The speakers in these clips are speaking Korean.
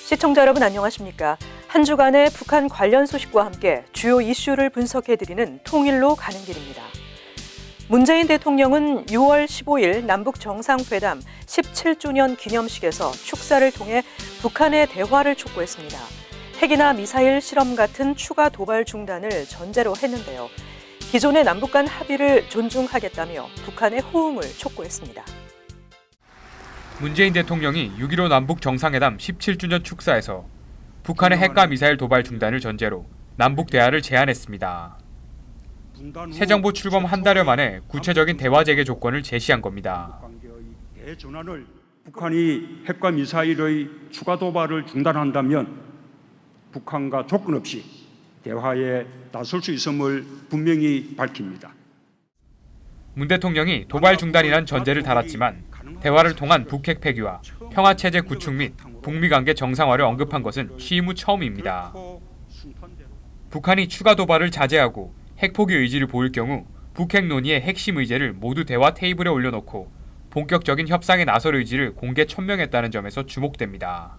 시청자 여러분 안녕하십니까? 한 주간의 북한 관련 소식과 함께 주요 이슈를 분석해드리는 통일로 가는 길입니다. 문재인 대통령은 6월 15일 남북 정상회담 17주년 기념식에서 축사를 통해 북한의 대화를 촉구했습니다. 핵이나 미사일 실험 같은 추가 도발 중단을 전제로 했는데요. 기존의 남북 간 합의를 존중하겠다며 북한의 호응을 촉구했습니다. 문재인 대통령이 6.15 남북 정상회담 17주년 축사에서 북한의 핵과 미사일 도발 중단을 전제로 남북 대화를 제안했습니다. 새 정부 출범 한 달여 만에 구체적인 대화 재개 조건을 제시한 겁니다. 북한이 핵과 미사일의 추가 도발을 중단한다면 북한과 조건 없이 대화에 나설 수 있음을 분명히 밝힙니다. 문 대통령이 도발 중단이란 전제를 달았지만 대화를 통한 북핵 폐기와 평화체제 구축 및 북미 관계 정상화를 언급한 것은 취임 후 처음입니다. 북한이 추가 도발을 자제하고 핵포기 의지를 보일 경우 북핵 논의의 핵심 의제를 모두 대화 테이블에 올려놓고 본격적인 협상에 나설 의지를 공개 천명했다는 점에서 주목됩니다.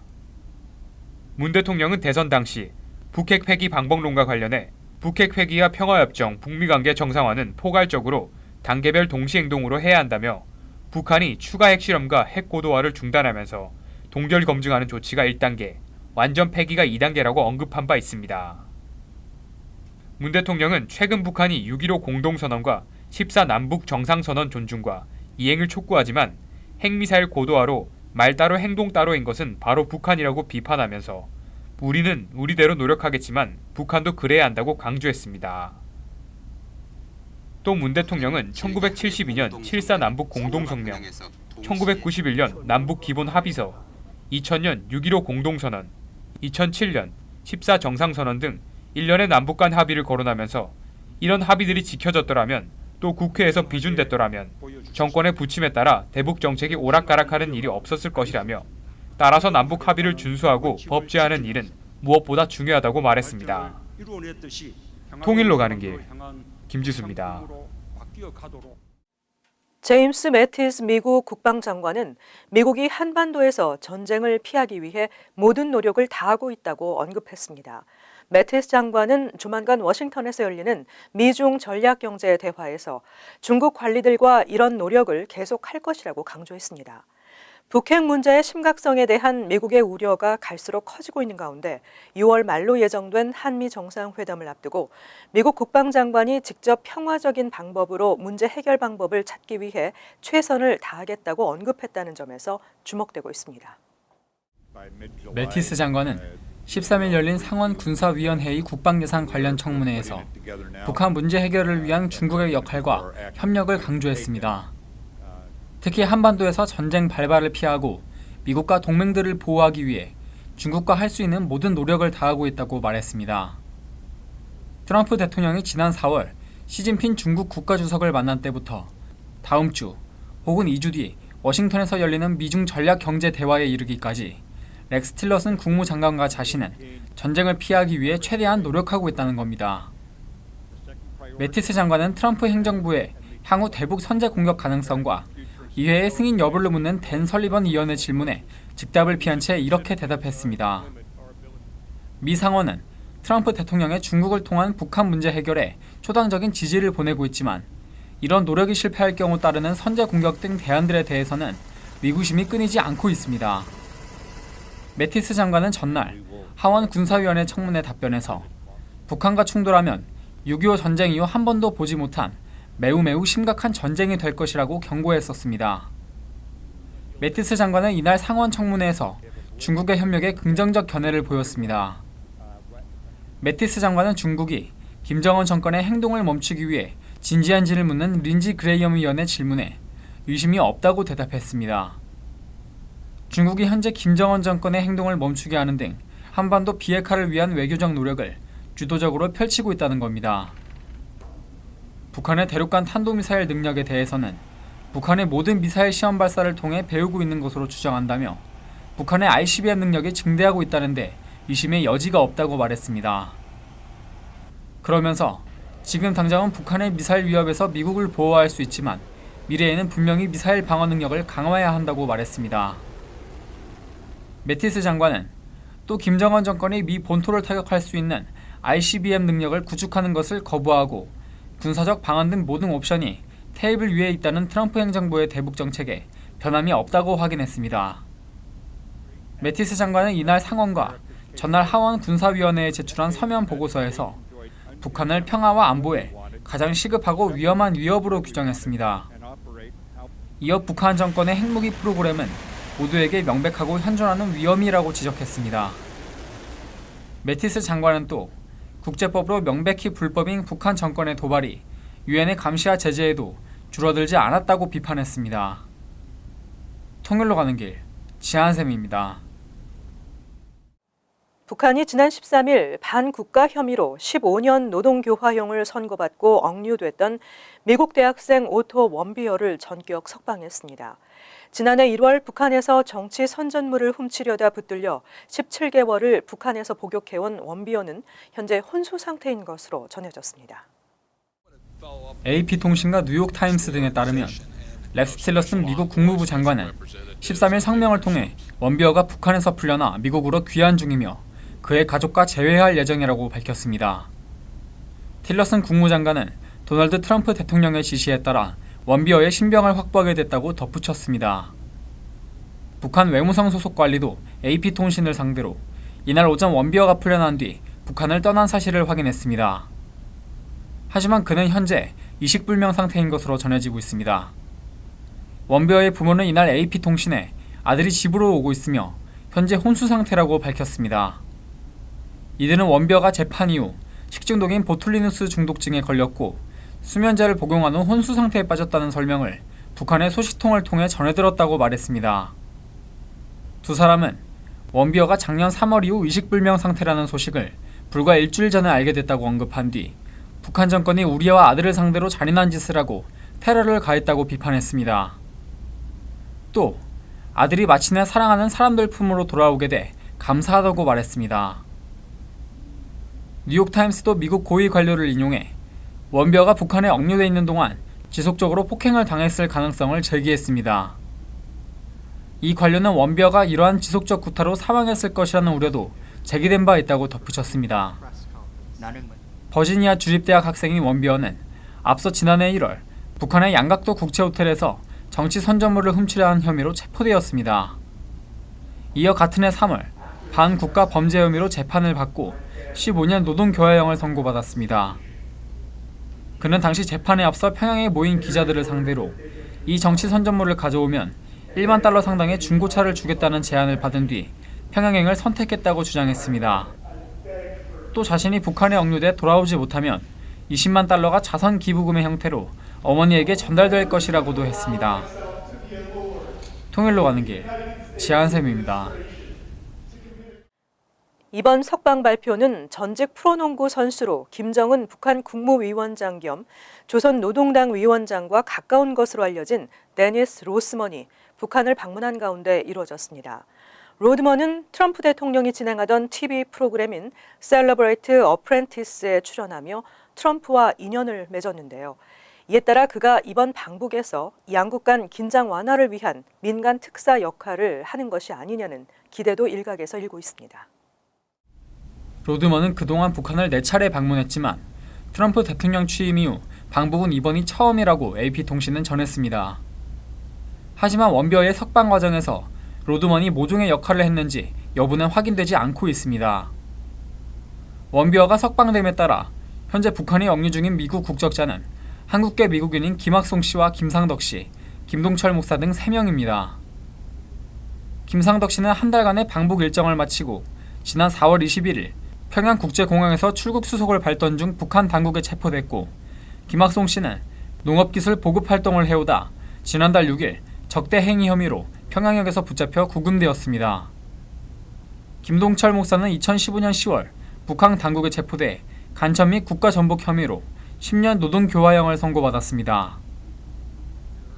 문 대통령은 대선 당시 북핵 폐기 방법론과 관련해 북핵 폐기와 평화협정, 북미 관계 정상화는 포괄적으로 단계별 동시행동으로 해야 한다며 북한이 추가 핵실험과 핵고도화를 중단하면서 동결 검증하는 조치가 1단계, 완전 폐기가 2단계라고 언급한 바 있습니다. 문 대통령은 최근 북한이 6.15 공동선언과 14 남북 정상선언 존중과 이행을 촉구하지만 핵미사일 고도화로 말 따로 행동 따로인 것은 바로 북한이라고 비판하면서 우리는 우리대로 노력하겠지만 북한도 그래야 한다고 강조했습니다. 또 문 대통령은 1972년 7.4 남북 공동성명, 1991년 남북 기본 합의서, 2000년 6.15 공동선언, 2007년 14 정상선언 등 일련의 남북 간 합의를 거론하면서 이런 합의들이 지켜졌더라면 또 국회에서 비준됐더라면 정권의 부침에 따라 대북 정책이 오락가락하는 일이 없었을 것이라며 따라서 남북 합의를 준수하고 법제하는 일은 무엇보다 중요하다고 말했습니다. 통일로 가는 길, 김지수입니다. 제임스 매티스 미국 국방장관은 미국이 한반도에서 전쟁을 피하기 위해 모든 노력을 다하고 있다고 언급했습니다. 매티스 장관은 조만간 워싱턴에서 열리는 미중 전략경제 대화에서 중국 관리들과 이런 노력을 계속할 것이라고 강조했습니다. 북핵 문제의 심각성에 대한 미국의 우려가 갈수록 커지고 있는 가운데 6월 말로 예정된 한미 정상회담을 앞두고 미국 국방장관이 직접 평화적인 방법으로 문제 해결 방법을 찾기 위해 최선을 다하겠다고 언급했다는 점에서 주목되고 있습니다. 매티스 장관은 13일 열린 상원 군사위원회의 국방예산 관련 청문회에서 북한 문제 해결을 위한 중국의 역할과 협력을 강조했습니다. 특히 한반도에서 전쟁 발발을 피하고 미국과 동맹들을 보호하기 위해 중국과 할 수 있는 모든 노력을 다하고 있다고 말했습니다. 트럼프 대통령이 지난 4월 시진핑 중국 국가주석을 만난 때부터 다음 주 혹은 2주 뒤 워싱턴에서 열리는 미중 전략경제 대화에 이르기까지 렉스 틸러슨 국무장관과 자신은 전쟁을 피하기 위해 최대한 노력하고 있다는 겁니다. 매티스 장관은 트럼프 행정부의 향후 대북 선제 공격 가능성과 이회의 승인 여부를 묻는 댄 설리번 의원의 질문에 즉답을 피한 채 이렇게 대답했습니다. 미 상원은 트럼프 대통령의 중국을 통한 북한 문제 해결에 초당적인 지지를 보내고 있지만 이런 노력이 실패할 경우 따르는 선제 공격 등 대안들에 대해서는 의구심이 끊이지 않고 있습니다. 매티스 장관은 전날 하원 군사위원회 청문회 답변에서 북한과 충돌하면 6.25 전쟁 이후 한 번도 보지 못한 매우 심각한 전쟁이 될 것이라고 경고했었습니다. 매티스 장관은 이날 상원 청문회에서 중국의 협력에 긍정적 견해를 보였습니다. 매티스 장관은 중국이 김정은 정권의 행동을 멈추기 위해 진지한지를 묻는 린지 그레이엄 의원의 질문에 의심이 없다고 대답했습니다. 중국이 현재 김정은 정권의 행동을 멈추게 하는 등 한반도 비핵화를 위한 외교적 노력을 주도적으로 펼치고 있다는 겁니다. 북한의 대륙간 탄도미사일 능력에 대해서는 북한의 모든 미사일 시험 발사를 통해 배우고 있는 것으로 추정한다며 북한의 ICBM 능력이 증대하고 있다는데 의심의 여지가 없다고 말했습니다. 그러면서 지금 당장은 북한의 미사일 위협에서 미국을 보호할 수 있지만 미래에는 분명히 미사일 방어 능력을 강화해야 한다고 말했습니다. 매티스 장관은 또 김정은 정권이 미 본토를 타격할 수 있는 ICBM 능력을 구축하는 것을 거부하고 군사적 방안 등 모든 옵션이 테이블 위에 있다는 트럼프 행정부의 대북 정책에 변함이 없다고 확인했습니다. 매티스 장관은 이날 상원과 전날 하원 군사위원회에 제출한 서면 보고서에서 북한을 평화와 안보에 가장 시급하고 위험한 위협으로 규정했습니다. 이어 북한 정권의 핵무기 프로그램은 모두에게 명백하고 현존하는 위험이라고 지적했습니다. 매티스 장관은 또 국제법으로 명백히 불법인 북한 정권의 도발이 유엔의 감시와 제재에도 줄어들지 않았다고 비판했습니다. 통일로 가는 길, 지한샘입니다. 북한이 지난 13일 반국가 혐의로 15년 노동교화형을 선고받고 억류됐던 미국 대학생 오토 원비어를 전격 석방했습니다. 지난해 1월 북한에서 정치 선전물을 훔치려다 붙들려 17개월을 북한에서 복역해온 원비어는 현재 혼수 상태인 것으로 전해졌습니다. AP통신과 뉴욕타임스 등에 따르면 렉스 틸러슨 미국 국무부 장관은 13일 성명을 통해 원비어가 북한에서 풀려나 미국으로 귀환 중이며 그의 가족과 재회할 예정이라고 밝혔습니다. 틸러슨 국무장관은 도널드 트럼프 대통령의 지시에 따라 원비어의 신병을 확보하게 됐다고 덧붙였습니다. 북한 외무성 소속 관리도 AP통신을 상대로 이날 오전 원비어가 풀려난 뒤 북한을 떠난 사실을 확인했습니다. 하지만 그는 현재 이식불명 상태인 것으로 전해지고 있습니다. 원비어의 부모는 이날 AP통신에 아들이 집으로 오고 있으며 현재 혼수 상태라고 밝혔습니다. 이들은 원비어가 재판 이후 식중독인 보툴리누스 중독증에 걸렸고 수면제를 복용한 후 혼수 상태에 빠졌다는 설명을 북한의 소식통을 통해 전해들었다고 말했습니다. 두 사람은 원비어가 작년 3월 이후 의식불명 상태라는 소식을 불과 일주일 전에 알게 됐다고 언급한 뒤 북한 정권이 우리와 아들을 상대로 잔인한 짓을 하고 테러를 가했다고 비판했습니다. 또 아들이 마침내 사랑하는 사람들 품으로 돌아오게 돼 감사하다고 말했습니다. 뉴욕타임스도 미국 고위 관료를 인용해 원비어가 북한에 억류돼 있는 동안 지속적으로 폭행을 당했을 가능성을 제기했습니다. 이 관료는 원비어가 이러한 지속적 구타로 사망했을 것이라는 우려도 제기된 바 있다고 덧붙였습니다. 버지니아 주립대학 학생인 원비어는 앞서 지난해 1월 북한의 양각도 국제호텔에서 정치 선전물을 훔치려 한 혐의로 체포되었습니다. 이어 같은 해 3월 반국가 범죄 혐의로 재판을 받고 15년 노동교화형을 선고받았습니다. 그는 당시 재판에 앞서 평양에 모인 기자들을 상대로 이 정치 선전물을 가져오면 1만 달러 상당의 중고차를 주겠다는 제안을 받은 뒤 평양행을 선택했다고 주장했습니다. 또 자신이 북한에 억류돼 돌아오지 못하면 20만 달러가 자선 기부금의 형태로 어머니에게 전달될 것이라고도 했습니다. 통일로 가는 길, 지한샘입니다. 이번 석방 발표는 전직 프로농구 선수로 김정은 북한 국무위원장 겸 조선노동당 위원장과 가까운 것으로 알려진 데니스 로스먼이 북한을 방문한 가운데 이루어졌습니다. 로드먼은 트럼프 대통령이 진행하던 TV 프로그램인 Celebrate Apprentice에 출연하며 트럼프와 인연을 맺었는데요. 이에 따라 그가 이번 방북에서 양국 간 긴장 완화를 위한 민간 특사 역할을 하는 것이 아니냐는 기대도 일각에서 일고 있습니다. 로드먼은 그동안 북한을 4차례 방문했지만 트럼프 대통령 취임 이후 방북은 이번이 처음이라고 AP통신은 전했습니다. 하지만 원비어의 석방 과정에서 로드먼이 모종의 역할을 했는지 여부는 확인되지 않고 있습니다. 원비어가 석방됨에 따라 현재 북한에 억류 중인 미국 국적자는 한국계 미국인인 김학송 씨와 김상덕 씨, 김동철 목사 등 3명입니다. 김상덕 씨는 한 달간의 방북 일정을 마치고 지난 4월 21일 평양국제공항에서 출국 수속을 밟던 중 북한 당국에 체포됐고 김학송 씨는 농업기술 보급 활동을 해오다 지난달 6일 적대 행위 혐의로 평양역에서 붙잡혀 구금되었습니다. 김동철 목사는 2015년 10월 북한 당국에 체포돼 간첩 및 국가전복 혐의로 10년 노동교화형을 선고받았습니다.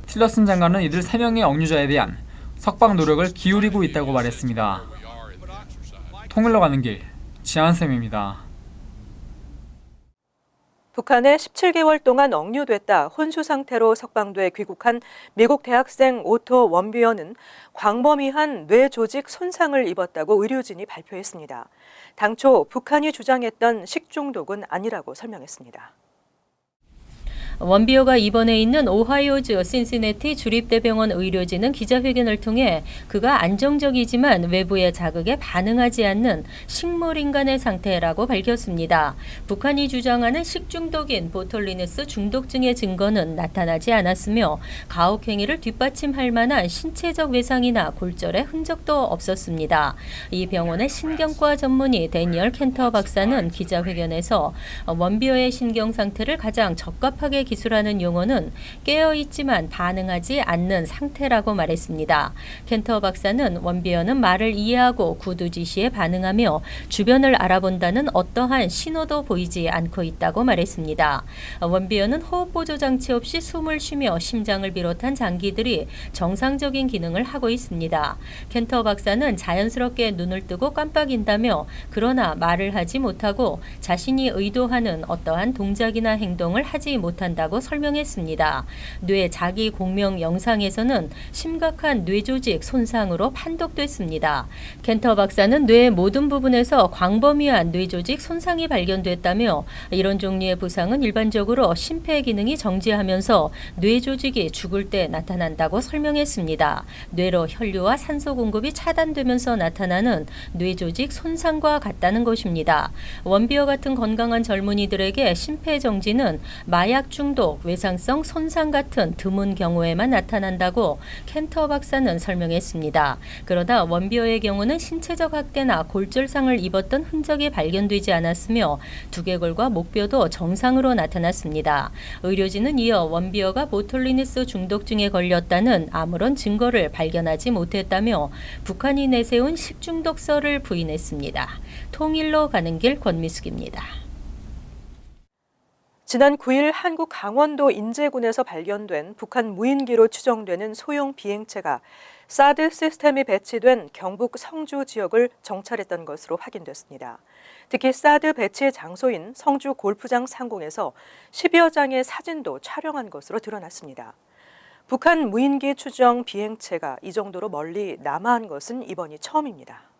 틸러슨 장관은 이들 3명의 억류자에 대한 석방 노력을 기울이고 있다고 말했습니다. 통일로 가는 길, 지한샘입니다. 북한에 17개월 동안 억류됐다 혼수 상태로 석방돼 귀국한 미국 대학생 오토 원비어는 광범위한 뇌 조직 손상을 입었다고 의료진이 발표했습니다. 당초 북한이 주장했던 식중독은 아니라고 설명했습니다. 원비어가 입원해 있는 오하이오주 신시내티 주립대병원 의료진은 기자회견을 통해 그가 안정적이지만 외부의 자극에 반응하지 않는 식물인간의 상태라고 밝혔습니다. 북한이 주장하는 식중독인 보톨리누스 중독증의 증거는 나타나지 않았으며 가혹행위를 뒷받침할 만한 신체적 외상이나 골절의 흔적도 없었습니다. 이 병원의 신경과 전문의 데니얼 켄터 박사는 기자회견에서 원비어의 신경 상태를 가장 적합하게 기술하는 용어는 깨어있지만 반응하지 않는 상태라고 말했습니다. 켄터 박사는 원비어는 말을 이해하고 구두 지시에 반응하며 주변을 알아본다는 어떠한 신호도 보이지 않고 있다고 말했습니다. 원비어는 호흡 보조 장치 없이 숨을 쉬며 심장을 비롯한 장기들이 정상적인 기능을 하고 있습니다. 켄터 박사는 자연스럽게 눈을 뜨고 깜빡인다며 그러나 말을 하지 못하고 자신이 의도하는 어떠한 동작이나 행동을 하지 못한다고 설명했습니다. 뇌 자기 공명 영상에서는 심각한 뇌조직 손상으로 판독됐습니다. 켄터 박사는 뇌의 모든 부분에서 광범위한 뇌조직 손상이 발견됐다며 이런 종류의 부상은 일반적으로 심폐 기능이 정지하면서 뇌조직이 죽을 때 나타난다고 설명했습니다. 뇌로 혈류와 산소 공급이 차단되면서 나타나는 뇌조직 손상과 같다는 것입니다. 원비어 같은 건강한 젊은이들에게 심폐 정지는 마약 중독, 외상성 손상 같은 드문 경우에만 나타난다고 켄터 박사는 설명했습니다. 그러나 원비어의 경우는 신체적 학대나 골절상을 입었던 흔적이 발견되지 않았으며 두개골과 목뼈도 정상으로 나타났습니다. 의료진은 이어 원비어가 보톨리누스 중독증에 걸렸다는 아무런 증거를 발견하지 못했다며 북한이 내세운 식중독설을 부인했습니다. 통일로 가는 길 권미숙입니다. 지난 9일 한국 강원도 인제군에서 발견된 북한 무인기로 추정되는 소형 비행체가 사드 시스템이 배치된 경북 성주 지역을 정찰했던 것으로 확인됐습니다. 특히 사드 배치 장소인 성주 골프장 상공에서 10여 장의 사진도 촬영한 것으로 드러났습니다. 북한 무인기 추정 비행체가 이 정도로 멀리 남하한 것은 이번이 처음입니다.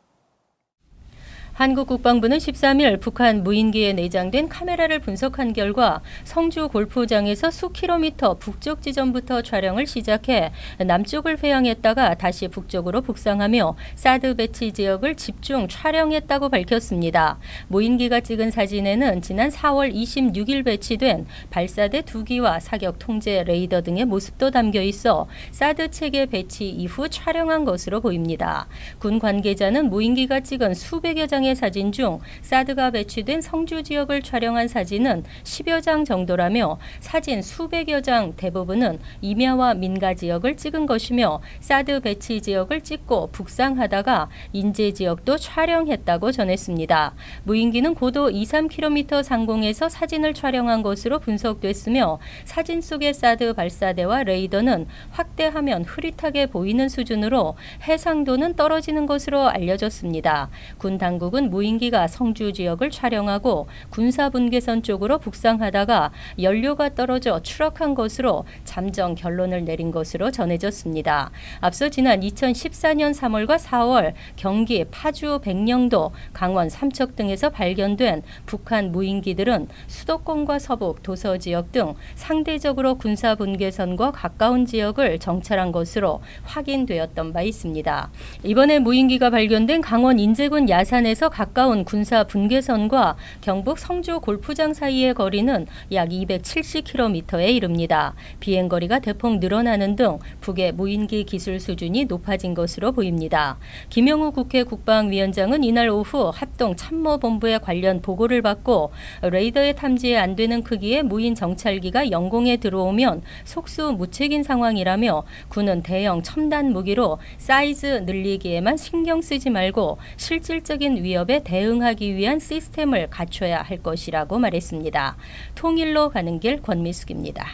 한국 국방부는 13일 북한 무인기에 내장된 카메라를 분석한 결과 성주 골프장에서 수킬로미터 북쪽 지점부터 촬영을 시작해 남쪽을 회항했다가 다시 북쪽으로 북상하며 사드 배치 지역을 집중 촬영했다고 밝혔습니다. 무인기가 찍은 사진에는 지난 4월 26일 배치된 발사대 2기와 사격 통제 레이더 등의 모습도 담겨 있어 사드 체계 배치 이후 촬영한 것으로 보입니다. 군 관계자는 무인기가 찍은 수백여 장의 사진 중 사드가 배치된 성주 지역을 촬영한 사진은 10여 장 정도라며 사진 수백여 장 대부분은 임야와 민가 지역을 찍은 것이며 사드 배치 지역을 찍고 북상하다가 인제 지역도 촬영했다고 전했습니다. 무인기는 고도 2-3km 상공에서 사진을 촬영한 것으로 분석됐으며 사진 속의 사드 발사대와 레이더는 확대하면 흐릿하게 보이는 수준으로 해상도는 떨어지는 것으로 알려졌습니다. 군 당국은 무인기가 성주 지역을 촬영하고 군사분계선 쪽으로 북상하다가 연료가 떨어져 추락한 것으로 잠정 결론을 내린 것으로 전해졌습니다. 앞서 지난 2014년 3월과 4월 경기 파주 백령도, 강원 삼척 등에서 발견된 북한 무인기들은 수도권과 서북, 도서 지역 등 상대적으로 군사분계선과 가까운 지역을 정찰한 것으로 확인되었던 바 있습니다. 이번에 무인기가 발견된 강원 인제군 야산에서 가까운 군사 분계선과 경북 성주 골프장 사이의 거리는 약 270km에 이릅니다. 비행거리가 대폭 늘어나는 등 북의 무인기 기술 수준이 높아진 것으로 보입니다. 김영우 국회 국방위원장은 이날 오후 합동참모본부의 관련 보고를 받고 레이더에 탐지 안 되는 크기의 무인 정찰기가 영공에 들어오면 속수무책인 상황이라며 군은 대형 첨단 무기로 사이즈 늘리기에만 신경 쓰지 말고 실질적인 위협에 대응하기 위한 시스템을 갖춰야 할 것이라고 말했습니다. 통일로 가는 길 권미숙입니다.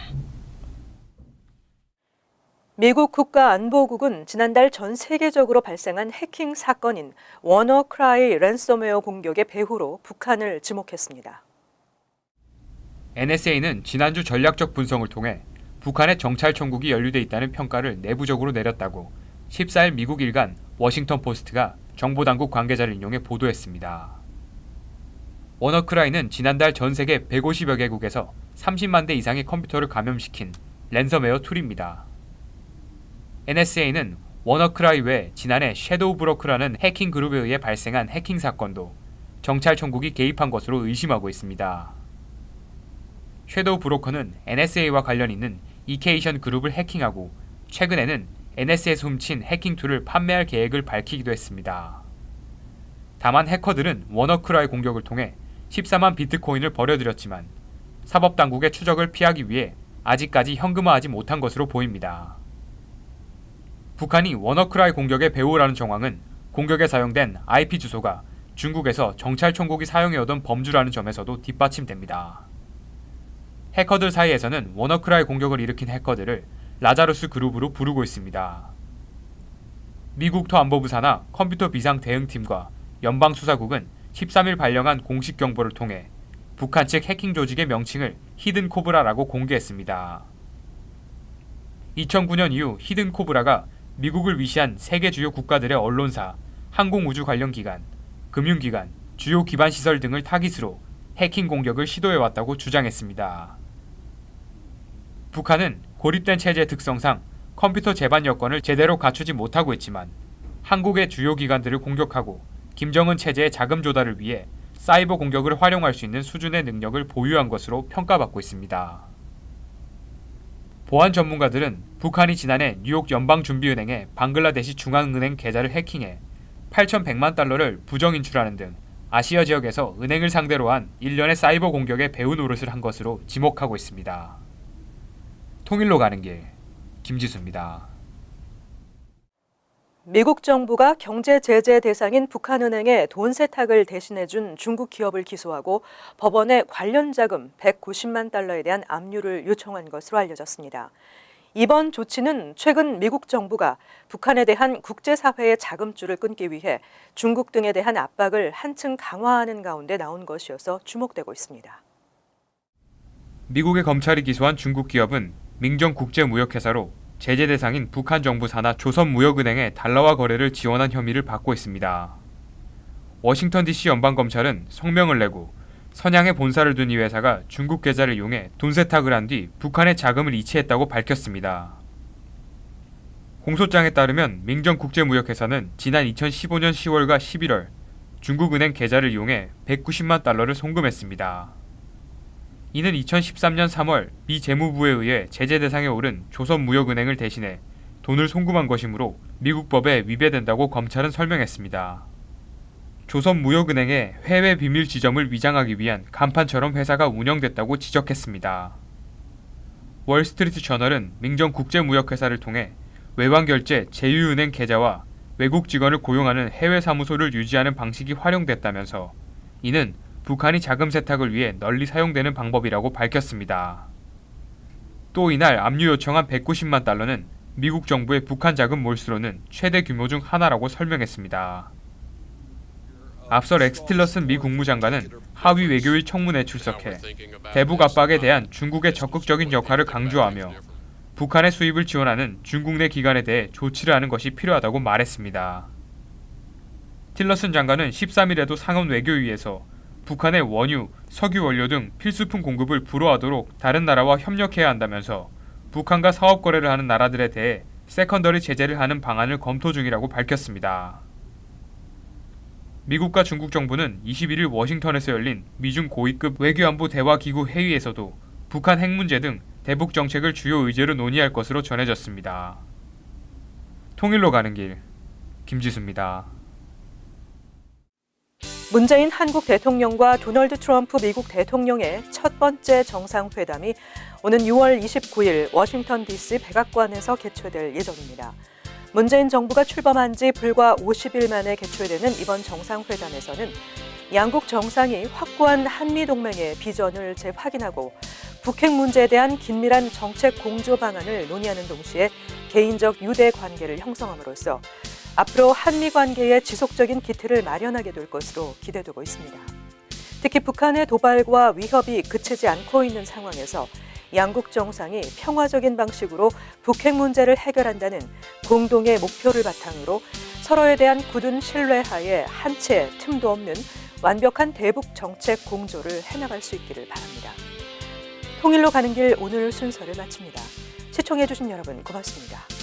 미국 국가안보국은 지난달 전 세계적으로 발생한 해킹 사건인 워너크라이 랜섬웨어 공격의 배후로 북한을 지목했습니다. NSA는 지난주 전략적 분석을 통해 북한의 정찰 총국이 연루돼 있다는 평가를 내부적으로 내렸다고 14일 미국 일간 워싱턴 포스트가 정보당국 관계자를 인용해 보도했습니다. 워너크라이는 지난달 전 세계 150여 개국에서 30만 대 이상의 컴퓨터를 감염시킨 랜섬웨어 툴입니다. NSA는 워너크라이 외 지난해 섀도우 브로커라는 해킹 그룹에 의해 발생한 해킹 사건도 정찰 총국이 개입한 것으로 의심하고 있습니다. 섀도우 브로커는 NSA와 관련 있는 이케이션 그룹을 해킹하고 최근에는 NSA에서 훔친 해킹 툴을 판매할 계획을 밝히기도 했습니다. 다만 해커들은 워너크라이 공격을 통해 14만 비트코인을 버려들였지만 사법당국의 추적을 피하기 위해 아직까지 현금화하지 못한 것으로 보입니다. 북한이 워너크라이 공격의 배후라는 정황은 공격에 사용된 IP 주소가 중국에서 정찰 총국이 사용해오던 범주라는 점에서도 뒷받침됩니다. 해커들 사이에서는 워너크라이 공격을 일으킨 해커들을 라자루스 그룹으로 부르고 있습니다. 미국 토안보부 산하 컴퓨터 비상 대응팀과 연방수사국은 13일 발령한 공식 경보를 통해 북한 측 해킹 조직의 명칭을 히든 코브라라고 공개했습니다. 2009년 이후 히든 코브라가 미국을 위시한 세계 주요 국가들의 언론사, 항공우주 관련 기관, 금융기관, 주요 기반시설 등을 타깃으로 해킹 공격을 시도해왔다고 주장했습니다. 북한은 고립된 체제의 특성상 컴퓨터 제반 여건을 제대로 갖추지 못하고 있지만 한국의 주요 기관들을 공격하고 김정은 체제의 자금 조달을 위해 사이버 공격을 활용할 수 있는 수준의 능력을 보유한 것으로 평가받고 있습니다. 보안 전문가들은 북한이 지난해 뉴욕 연방준비은행의 방글라데시 중앙은행 계좌를 해킹해 8,100만 달러를 부정 인출하는 등 아시아 지역에서 은행을 상대로 한 일련의 사이버 공격에 배후 노릇을 한 것으로 지목하고 있습니다. 통일로 가는 길, 김지수입니다. 미국 정부가 경제 제재 대상인 북한은행에 돈 세탁을 대신해준 중국 기업을 기소하고 법원에 관련 자금 190만 달러에 대한 압류를 요청한 것으로 알려졌습니다. 이번 조치는 최근 미국 정부가 북한에 대한 국제사회의 자금줄을 끊기 위해 중국 등에 대한 압박을 한층 강화하는 가운데 나온 것이어서 주목되고 있습니다. 미국의 검찰이 기소한 중국 기업은 민정국제무역회사로 제재 대상인 북한 정부 산하 조선무역은행의 달러화 거래를 지원한 혐의를 받고 있습니다. 워싱턴 DC 연방검찰은 성명을 내고 선양에 본사를 둔 이 회사가 중국 계좌를 이용해 돈 세탁을 한 뒤 북한의 자금을 이체했다고 밝혔습니다. 공소장에 따르면 민정국제무역회사는 지난 2015년 10월과 11월 중국은행 계좌를 이용해 190만 달러를 송금했습니다. 이는 2013년 3월 미 재무부에 의해 제재 대상에 오른 조선무역은행을 대신해 돈을 송금한 것이므로 미국 법에 위배된다고 검찰은 설명했습니다. 조선무역은행의 해외 비밀 지점을 위장하기 위한 간판처럼 회사가 운영됐다고 지적했습니다. 월스트리트 저널은 민정국제무역회사를 통해 외환결제 제휴은행 계좌와 외국 직원을 고용하는 해외 사무소를 유지하는 방식이 활용됐다면서 이는 북한이 자금 세탁을 위해 널리 사용되는 방법이라고 밝혔습니다. 또 이날 압류 요청한 190만 달러는 미국 정부의 북한 자금 몰수로는 최대 규모 중 하나라고 설명했습니다. 앞서 렉스 틸러슨 미 국무장관은 하위 외교위 청문회에 출석해 대북 압박에 대한 중국의 적극적인 역할을 강조하며 북한의 수입을 지원하는 중국 내 기관에 대해 조치를 하는 것이 필요하다고 말했습니다. 틸러슨 장관은 13일에도 상원 외교위에서 북한의 원유, 석유 원료 등 필수품 공급을 불허하도록 다른 나라와 협력해야 한다면서 북한과 사업 거래를 하는 나라들에 대해 세컨더리 제재를 하는 방안을 검토 중이라고 밝혔습니다. 미국과 중국 정부는 21일 워싱턴에서 열린 미중 고위급 외교안보 대화기구 회의에서도 북한 핵 문제 등 대북 정책을 주요 의제로 논의할 것으로 전해졌습니다. 통일로 가는 길, 김지수입니다. 문재인 한국 대통령과 도널드 트럼프 미국 대통령의 첫 번째 정상회담이 오는 6월 29일 워싱턴 DC 백악관에서 개최될 예정입니다. 문재인 정부가 출범한 지 불과 50일 만에 개최되는 이번 정상회담에서는 양국 정상이 확고한 한미동맹의 비전을 재확인하고 북핵 문제에 대한 긴밀한 정책 공조 방안을 논의하는 동시에 개인적 유대 관계를 형성함으로써 앞으로 한미 관계의 지속적인 기틀을 마련하게 될 것으로 기대되고 있습니다. 특히 북한의 도발과 위협이 그치지 않고 있는 상황에서 양국 정상이 평화적인 방식으로 북핵 문제를 해결한다는 공동의 목표를 바탕으로 서로에 대한 굳은 신뢰하에 한 채 틈도 없는 완벽한 대북 정책 공조를 해나갈 수 있기를 바랍니다. 통일로 가는 길 오늘 순서를 마칩니다. 시청해주신 여러분 고맙습니다.